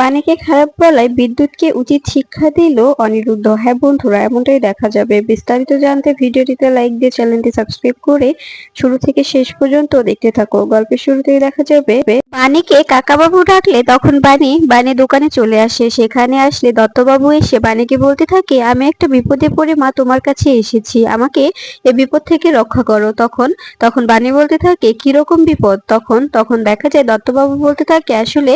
বাণীকে খারাপ বলায় বিদ্যুৎকে উচিত শিক্ষা দিল অনিরুদ্ধ। হ্যাঁ বন্ধুরা, এমনটাই দেখা যাবে। বিস্তারিত জানতে ভিডিওটিতে লাইক দিয়ে চ্যানেলটি সাবস্ক্রাইব করে শুরু থেকে শেষ পর্যন্ত দেখতে থাকো। গল্পের শুরুতেই দেখা যাবে বাণীকে কাকাবাবু ডাকলে তখন বাণী দোকানে চলে আসে। সেখানে আসলে দত্তবাবু এসে বাণীকে বলতে থাকে, আমি একটা বিপদে পড়ে মা তোমার কাছে এসেছি, আমাকে এ বিপদ থেকে রক্ষা করো। তখন তখন বাণী বলতে থাকে, কিরকম বিপদ? তখন তখন দেখা যায় দত্তবাবু বলতে থাকে, আসলে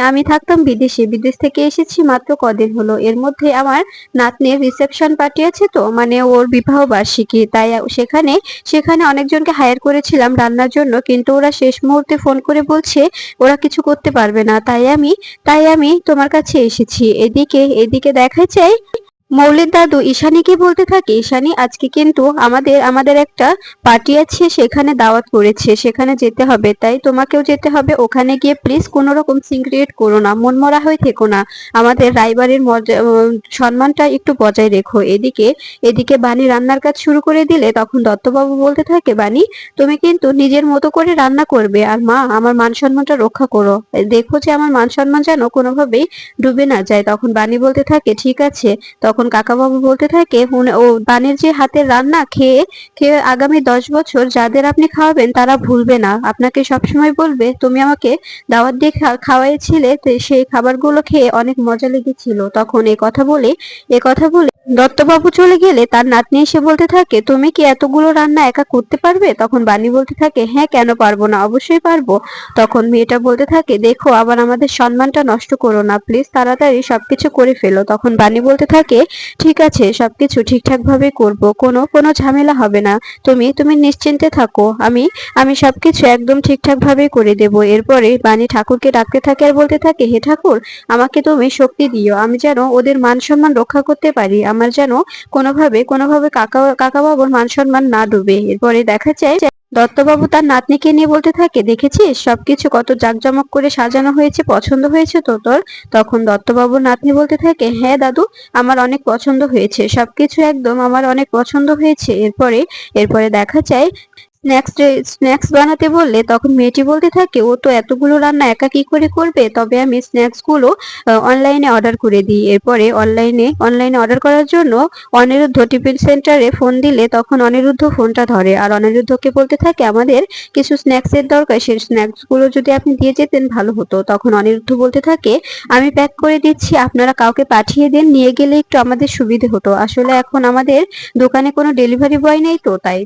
আমি থাকতাম বিদেশে, বিদেশ থেকে এসেছি মাত্র কদিন হলো। এর মধ্যে আমার নাতনির রিসেপশন পার্টি আছে, তো মানে ওর বিবাহ বার্ষিকী, তাই সেখানে সেখানে অনেকজনকে হায়ার করেছিলাম রান্নার জন্য, কিন্তু ওরা শেষ মুহূর্তে ফোন করে বলছে ওরা কিছু করতে পারবে না। তাই আমি তোমার কাছে এসেছি। এদিকে এদিকে দেখা যায় মৌলির দাদু ঈশানীকে বলতে থাকে, ঈশানী আজকে কিন্তু আমাদের একটা পার্টি আছে, সেখানে দাওয়াত করেছে, সেখানে যেতে হবে, তাই তোমাকেও যেতে হবে। ওখানে গিয়ে প্লিজ কোনো রকম সিন ক্রিয়েট করো না, মনমরা হয়ে থেকো না, আমাদের রায়বাড়ির সম্মানটা একটু বজায় রেখো। এদিকে এদিকে বাণী রান্নার কাজ শুরু করে দিলে তখন দত্তবাবু বলতে থাকে, বাণী তুমি কিন্তু নিজের মতো করে রান্না করবে, আর মা আমার মান সম্মানটা রক্ষা করো, দেখো যে আমার মান সম্মান যেন কোনোভাবেই ডুবে না যায়। তখন বাণী বলতে থাকে, ঠিক আছে। তখন কাকাবাবু বলতে থাকে, ও বানের যে হাতের রান্না খেয়ে খেয়ে আগামী 10 বছর যাদের আপনি খাওয়াবেন তারা ভুলবে না, আপনাকে সবসময় বলবে তুমি আমাকে দাওয়াত দিয়ে খাওয়াইছিলে, তো সেই খাবারগুলো খেয়ে অনেক মজা লেগেছিল। তখন এ কথা বলে দত্তবাবু চলে গেলে তার নাতনি এসে বলতে থাকে, তুমি কি এতগুলো রান্না একা করতে পারবে? তখন বাণী বলতে থাকে, হ্যাঁ কেন পারবো না, অবশ্যই পারবো। তখন মেয়েটা বলতে থাকে, দেখো আবার আমাদের সম্মানটা নষ্ট করো না, প্লিজ তাড়াতাড়ি সবকিছু করে ফেলো। তখন বাণী বলতে থাকে, ঠিক আছে, সবকিছু ঠিকঠাক ভাবে করব, কোনো কোনো ঝামেলা হবে না, তুমি নিশ্চিন্তে থাকো, আমি সবকিছু একদম ঠিকঠাক ভাবে করে দেব। এরপরে বাণী ঠাকুরকে ডাকতে থাকে আর বলতে থাকে, হে ঠাকুর, আমাকে তুমি শক্তি দিও, আমি যেন ওদের মান সম্মান রক্ষা করতে পারি, আমার যেন কোনোভাবে কাকা বাবুর মান সম্মান না ডুবে। এরপরে দেখা যায় দত্তবাবু তার নাতনিকে নিয়ে বলতে থাকে, দেখেছিস সবকিছু কত জাঁকজমক করে সাজানো হয়েছে, পছন্দ হয়েছে তো তোর? তখন দত্তবাবুর নাতনি বলতে থাকে, হ্যাঁ দাদু, আমার অনেক পছন্দ হয়েছে, সবকিছু একদম আমার অনেক পছন্দ হয়েছে। এরপরে দেখা যায় স্ন্যাক্স বানাতে বললে তখন মেয়েটি বলতে থাকে, ও তো এতগুলো রান্না একা কি করে করবে, তবে আমি স্ন্যাক্স গুলো অনলাইনে অর্ডার করে দিই। এরপরে অনলাইনে অর্ডার করার জন্য অনিরুদ্ধ টিফিন সেন্টারে ফোন দিলে তখন অনিরুদ্ধ ফোনটা ধরে আর অনিরুদ্ধকে বলতে থাকে, আমাদের কিছু স্ন্যাক্স এর দরকার, সেই স্ন্যাক্স গুলো যদি আপনি দিয়ে যেতেন ভালো হতো। তখন অনিরুদ্ধ বলতে থাকে, আমি প্যাক করে দিচ্ছি, আপনারা কাউকে পাঠিয়ে দেন, নিয়ে গেলে একটু আমাদের সুবিধে হতো, আসলে এখন আমাদের দোকানে কোনো ডেলিভারি বয় নেই, তো তাই।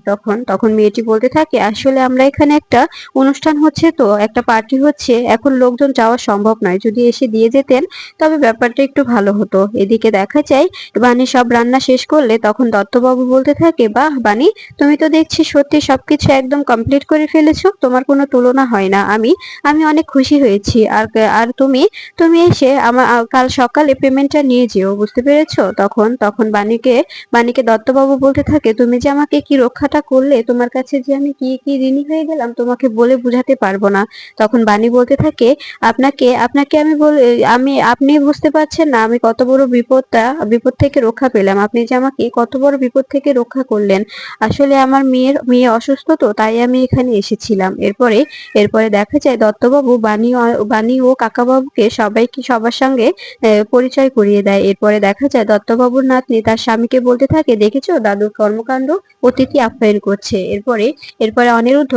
তখন মেয়েটি বলতে থাকে, আসলে আমরা এখানে একটা অনুষ্ঠান হচ্ছে, তো একটা পার্টি হচ্ছে, এখন লোকজন যাওয়া সম্ভব নয়, যদি এসে দিয়ে যেতেন তবে ব্যাপারটা একটু ভালো হতো। এদিকে দেখা যায় বাণী সব রান্না শেষ করলে তখন দত্তবাবু বলতে থাকে, বাহ বাণী, তুমি তো দেখছি সত্যি সবকিছু একদম কমপ্লিট করে ফেলেছো, তোমার কোনো তুলনা হয় না, আমি অনেক খুশি হয়েছি। আর আর তুমি এসে আমার কাল সকালে পেমেন্টটা নিয়ে যেও, বুঝতে পেরেছো? তখন বাণীকে দত্তবাবু বলতে থাকে, তুমি যে আমাকে কি রক্ষাটা করলে, তোমার কাছে যে আমি কি কি ঋণী হয়ে গেলাম তোমাকে বলে বুঝাতে পারবো না। তখন বাণী বলতে থাকে, আপনাকে আপনাকে আমি আপনি বুঝতে পারছেন না আমি কত বড় বিপদ থেকে রক্ষা পেলাম, আপনি যে আমাকে কত বড় বিপদ থেকে রক্ষা করলেন। আসলে আমার মেয়ে অসুস্থ, তো তাই আমি এখানে এসেছিলাম। এরপরে দেখা যায় দত্তবাবু বাণী ও কাকাবাবুকে সবার সঙ্গে পরিচয় করিয়ে দেয়। এরপরে দেখা যায় দত্তবাবুর নাতনি তার স্বামীকে বলতে থাকে, দেখেছো দাদুর কর্মকাণ্ড, অতিথি আপ্যায়ন করছে। এরপরে অনিরুদ্ধ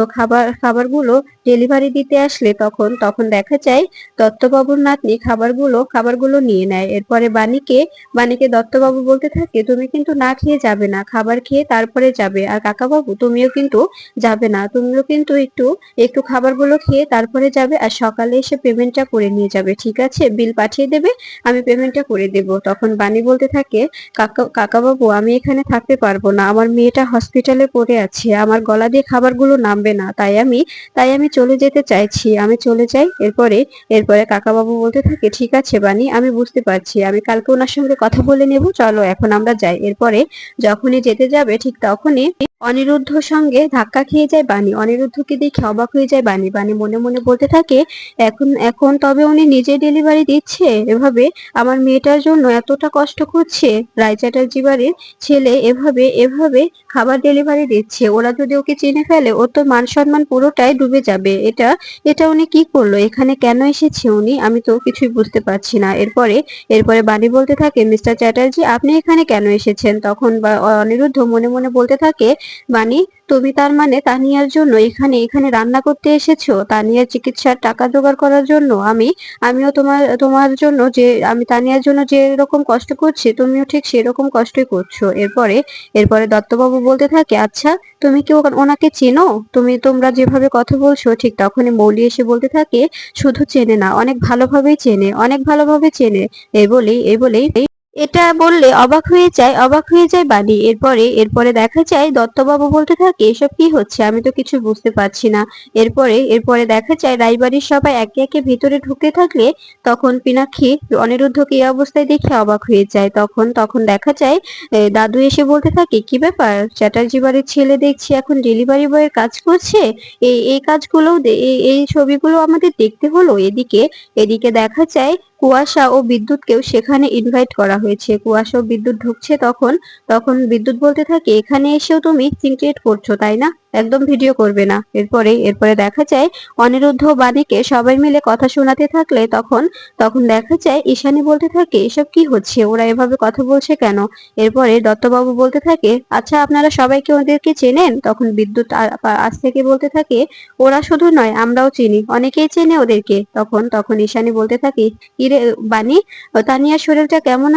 খাবারগুলো ডেলিভারি দিতে আসলে তখন দেখা যায় দত্তবাবুর নাতনি খাবারগুলো নিয়ে নেয়। এরপরে বাণীকে দত্তবাবু বলতে থাকে, তুমি কিন্তু না খেয়ে যাবে না, খাবার খেয়ে তারপরে যাবে, আর কাকাবাবু তুমিও কিন্তু যাবে না, তুমিও কিন্তু একটু একটু খাবারগুলো খেয়ে তারপরে যাবে, আর সকালে এসে পেমেন্টটা করে নিয়ে যাবে, ঠিক আছে? বিল পাঠিয়ে দেবে, আমি পেমেন্টটা করে দেব। তখন বাণী বলতে থাকে, কাকাবাবু আমি এখানে থাকতে পারবো না, আমার মেয়েটা হসপিটালে পড়ে আছে, আমার গলা দিয়ে খাবারগুলো নামবে না, তাই আমি চলে যেতে চাইছি, আমি চলে যাই। এরপরে কাকাবাবু বলতে থাকে, ঠিক আছে বাণী, আমি বুঝতে পারছি, আমি কালকে ওনার সঙ্গে কথা বলে নেব, চলো এখন আমরা যাই। এরপরে যখনই যেতে যাবে ঠিক তখনই অনিরুদ্ধর সঙ্গে ধাক্কা খেয়ে যায় বাণী। অনিরুদ্ধকে দেখে অবাক হয়ে যায় বাণী। বাণী মনে মনে বলতে থাকে, এখন এখন তবে উনি নিজে ডেলিভারি দিচ্ছে এভাবে, আমার মেয়েটার জন্য এতটা কষ্ট করছে, রায় চ্যাটার্জি বাড়ির ছেলে এভাবে এভাবে খাবার ডেলিভারি দিচ্ছে, ওরা যদি ওকে চিনে ফেলে ওর তো মান সম্মান পুরোটাই ডুবে যাবে। এটা এটা উনি কি করলো, এখানে কেন এসেছে উনি, আমি তো কিছুই বুঝতে পারছি না। এরপরে এরপরে বাণী বলতে থাকে, মিস্টার চ্যাটার্জি আপনি এখানে কেন এসেছেন? তখন অনিরুদ্ধ মনে মনে বলতে থাকে, বাণী তুমি তার মানে তানিয়ার জন্য এখানে এখানে রান্না করতে এসেছো, তানিয়ার চিকিৎসার টাকা জোগাড় করার জন্য? আমিও তোমার তোমার জন্য যে আমি তানিয়ার জন্য যে এরকম কষ্ট করছি, তুমিও ঠিক সেরকম কষ্টই করছো। এরপরে এরপরে দত্তবাবু বলতে থাকে, আচ্ছা তুমি কি ওনাকে চেনো? তোমরা যেভাবে কথা বলছো। ঠিক তখনই মৌলি এসে বলতে থাকে, শুধু চেনে না, অনেক ভালোভাবেই চেনে, অনেক ভালোভাবে চেনে। এই বলেই এটা বললে অবাক হয়ে যায় বাণী। এরপরে দেখা যায় দত্তবাবু বলতে থাকে, এসব কি হচ্ছে, আমি তো কিছু বুঝতে পারছি না। এরপরে দেখা যায় রায়বাড়ির সবাই একে একে ভিতরে ঢুকতে থাকলে তখন পিনাক্ষী অনিরুদ্ধকে এই অবস্থায় দেখে অবাক হয়ে যায়। তখন দেখা যায় দাদু এসে বলতে থাকে, কি ব্যাপার, চ্যাটার্জি বাড়ির ছেলে দেখছি এখন ডেলিভারি বয়ের কাজ করছে। এই এই কাজগুলো এই ছবিগুলো আমাদের দেখতে হলো। এদিকে এদিকে দেখা যায় কুয়াশা ও বিদ্যুৎকেও সেখানে ইনভাইট করা হয়েছে। কুয়াশা ও বিদ্যুৎ ঢুকছে। তখন তখন বিদ্যুৎ বলতে থাকে, এখানে এসেও তুমি সিন ক্রিয়েট করছো তাই না, একদম ভিডিও করবে না। এরপরে দেখা যায় অনিরুদ্ধ ও বাণীকে সবাই মিলে কথা শোনাতে থাকলে তখন তখন দেখা যায় ঈশানী বলতে থাকে, এসব কি হচ্ছে, ওরা এভাবে কথা বলছে কেন? এরপরে দত্তবাবু বলতে থাকে, আচ্ছা আপনারা সবাই কি ওদেরকে চেনেন? তখন বিদ্যুৎ আজ থেকে বলতে থাকে, ওরা শুধু নয় আমরাও চিনি, অনেকেই চেনে ওদেরকে। তখন ঈশানী বলতে থাকে, কিরে বাণী, তানিয়ার শরীরটা কেমন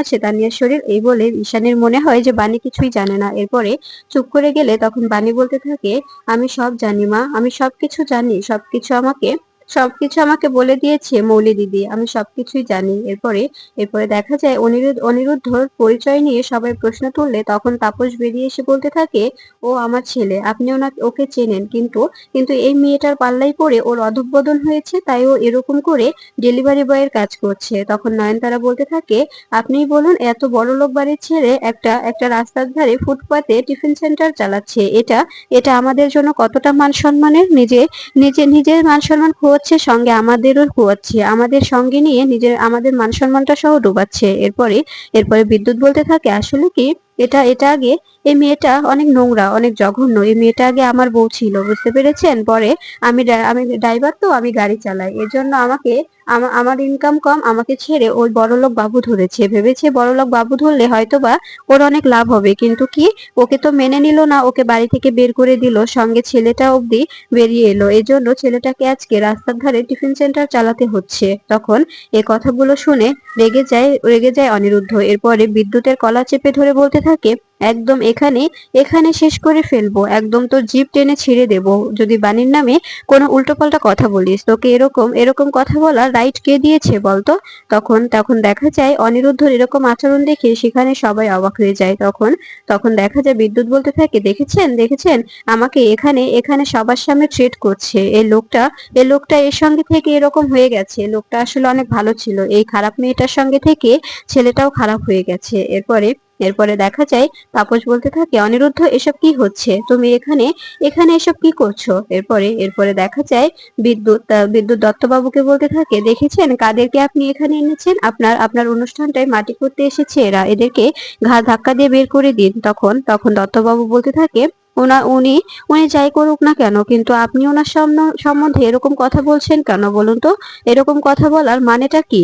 আছে তানিয়ার শরীর? এই বলে ঈশানীর মনে হয় যে বাণী কিছুই জানে না। এরপরে চুপ করে গেলে তখন বাণী বলতে থাকে, আমি সব জানি মা, আমি সবকিছু জানি, সবকিছু আমাকে বলে দিয়েছে মৌলি দিদি, আমি সবকিছুই জানি। এরপরে দেখা যায় অনিরুদ্ধর পরিচয় নিয়ে সবাই প্রশ্ন তুললে তখন তাপস বেরিয়ে এসে বলতে থাকে, ও আমার ছেলে, আপনি ওকে চেনেন, কিন্তু কিন্তু এই মেয়েটার পাল্লাই পড়ে ওর অধঃপতন হয়েছে, তাই ও এরকম করে ডেলিভারি বয়ের কাজ করছে। তখন নয়নতারা বলতে থাকে, আপনিই বলুন, এত বড়লোক বাড়ির ছেলে একটা একটা রাস্তার ধারে ফুটপাতে টিফিন সেন্টার চালাচ্ছে, এটা এটা আমাদের জন্য কতটা মান সম্মানের? নিজের মান সম্মান খোয়াচ্ছে, সঙ্গে আমাদেরও খোয়াচ্ছে, আমাদের সঙ্গে নিয়ে আমাদের মান সম্মানটা সহ ডোবাচ্ছে। এরপরে বিদ্যুৎ বলতে থাকে, আসলে কি, এটা এটা আগে এই মেয়েটা অনেক নোংরা, অনেক জঘন্য। এই মেয়েটা আগে আমার বউ ছিল, বুঝতে পেরেছেন? পরে আমি ড্রাইভার, তো আমি গাড়ি চালাই, এর জন্য আমার ইনকাম কম, আমাকে ছেড়ে ওই বড়লোক বাবু ধরেছে, ভেবেছে বড়লোক বাবু ধরলে হয়তোবা ওর অনেক লাভ হবে, কিন্তু কি, ওকে তো মেনে নিল না, ওকে বাড়ি থেকে বের করে দিল, সঙ্গে ছেলেটা অবধি বেরিয়ে এলো, এজন্য ছেলেটাকে আজকে রাস্তার ধারে টিফিন সেন্টার চালাতে হচ্ছে। তখন এ কথাগুলো শুনে রেগে যায় অনিরুদ্ধ। এরপরে বিদ্যুতের কলা চেপে ধরে বলতে থাকে, একদম এখানে এখানে শেষ করে ফেলবো, একদম তোর জিভ টেনে ছিঁড়ে দেবো যদি বাণীর নামে কোনো উল্টোপাল্টা কথা বলিস। তোকে এরকম এরকম কথা বলার রাইট কে দিয়েছে বলতো? তখন দেখা যায় অনিরুদ্ধর এরকম আচরণ দেখে সেখানে সবাই অবাক হয়ে যায়। তখন দেখা যায় বিদ্যুৎ বলতে থাকে, দেখেছেন আমাকে এখানে এখানে সবার সামনে ট্রিট করছে, এই লোকটা এর সঙ্গে থেকে এরকম হয়ে গেছে। লোকটা আসলে অনেক ভালো ছিল, এই খারাপ মেয়েটার সঙ্গে থেকে ছেলেটাও খারাপ হয়ে গেছে। এরপরে দেখা যায় তাপস বলতে থাকে, অনিরুদ্ধ এসব কি হচ্ছে, তুমি এখানে এখানে এসব কি করছো? এরপরে দেখা যায় বিদ্যুৎ দত্তবাবুকে বলতে থাকে, দেখেছেন কাদেরকে আপনি এখানে এনেছেন, আপনার অনুষ্ঠানটায় মাটি করতে এসেছে এরা, এদেরকে ঘাড় ধাক্কা দিয়ে বের করে দিন। তখন দত্তবাবু বলতে থাকে, উনি উনি যাই করুক না কেন, কিন্তু আপনি ওনার সম্বন্ধে এরকম কথা বলছেন কেন বলুন তো, এরকম কথা বলার মানেটা কি?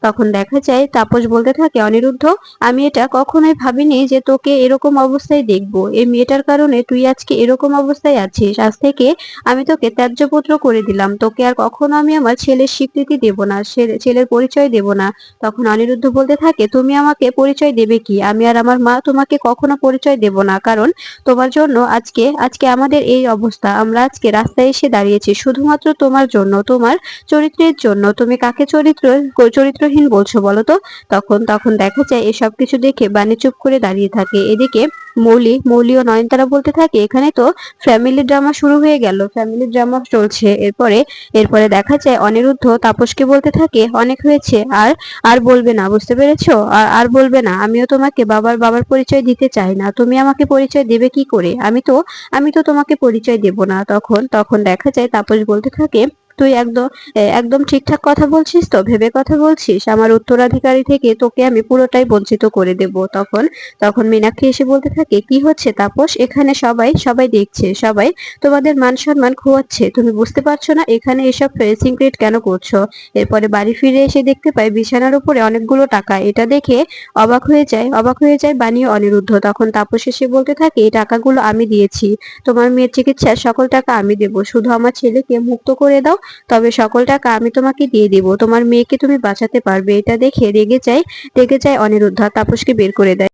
তখন দেখা যায় তাপস বলতে থাকে, অনিরুদ্ধ আমি এটা কখনোই ভাবিনি যে তোকে এরকম অবস্থায় দেখবো, এই মেয়েটার কারণে তুই আজকে এরকম অবস্থায় আছিস। আজ থেকে আমি তোকে ত্যায্য পুত্র করে দিলাম, তোকে আর কখনো আমি আমার ছেলের স্বীকৃতি দেব না, ছেলের পরিচয় দেব না। তখন অনিরুদ্ধ বলতে থাকে, তুমি আমাকে পরিচয় দেবে কি? আমি আর আমার মা তোমাকে কখনো পরিচয় দেব না, কারণ তোমার জন্য আজকে আজকে আমাদের এই অবস্থা, আমরা আজকে রাস্তায় এসে দাঁড়িয়েছি শুধুমাত্র তোমার জন্য, তোমার চরিত্রের জন্য। তুমি কাকে চরিত্রহীন বলছো বলো তো? তখন দেখা যায় এসব কিছু দেখে বাণী চুপ করে দাঁড়িয়ে থাকে। এদিকে মৌলি ও নয়নতারা বলতে থাকে, এখানে তো ফ্যামিলি ড্রামা শুরু হয়ে গেল, ফ্যামিলি ড্রামা চলছে। এরপরে দেখা যায় অনিরুদ্ধ তাপসকে বলতে থাকে, অনেক হয়েছে, আর আর বলবে না, বুঝতে পেরেছো? আর বলবে না, আমিও তোমাকে বাবার পরিচয় দিতে চাই না, তুমি আমাকে পরিচয় দেবে কি করে? আমি তো তোমাকে পরিচয় দেব না। তখন দেখা যায় তাপস বলতে থাকে, তুই একদম ঠিকঠাক কথা বলছিস তো? ভেবে কথা বলছিস? আমার উত্তরাধিকারী থেকে তোকে আমি পুরোটাই বঞ্চিত করে দেব। তখন তখন মীনাক্ষী এসে বলতে থাকে, কি হচ্ছে তাপস? এখানে সবাই সবাই দেখছে, সবাই তোমাদের মান সম্মান খোয়াচ্ছে, তুমি বুঝতে পারছো না? এখানে এসব সিক্রেট কেন করছো? এরপরে বাড়ি ফিরে এসে দেখতে পায় বিছানার উপরে অনেকগুলো টাকা। এটা দেখে অবাক হয়ে যায় বাণী ও অনিরুদ্ধ। তখন তাপস এসে বলতে থাকে, এই টাকাগুলো আমি দিয়েছি, তোমার মেয়ের চিকিৎসার সকল টাকা আমি দেব, শুধু আমার ছেলেকে মুক্ত করে দাও, তবে সকল টাকা আমি তোমাকে দিয়ে দিব, তোমার মেয়েকে তুমি বাঁচাতে পারবে। এটা দেখে রেগে যায় অনিরুদ্ধ, তাপসকে বের করে দেয়।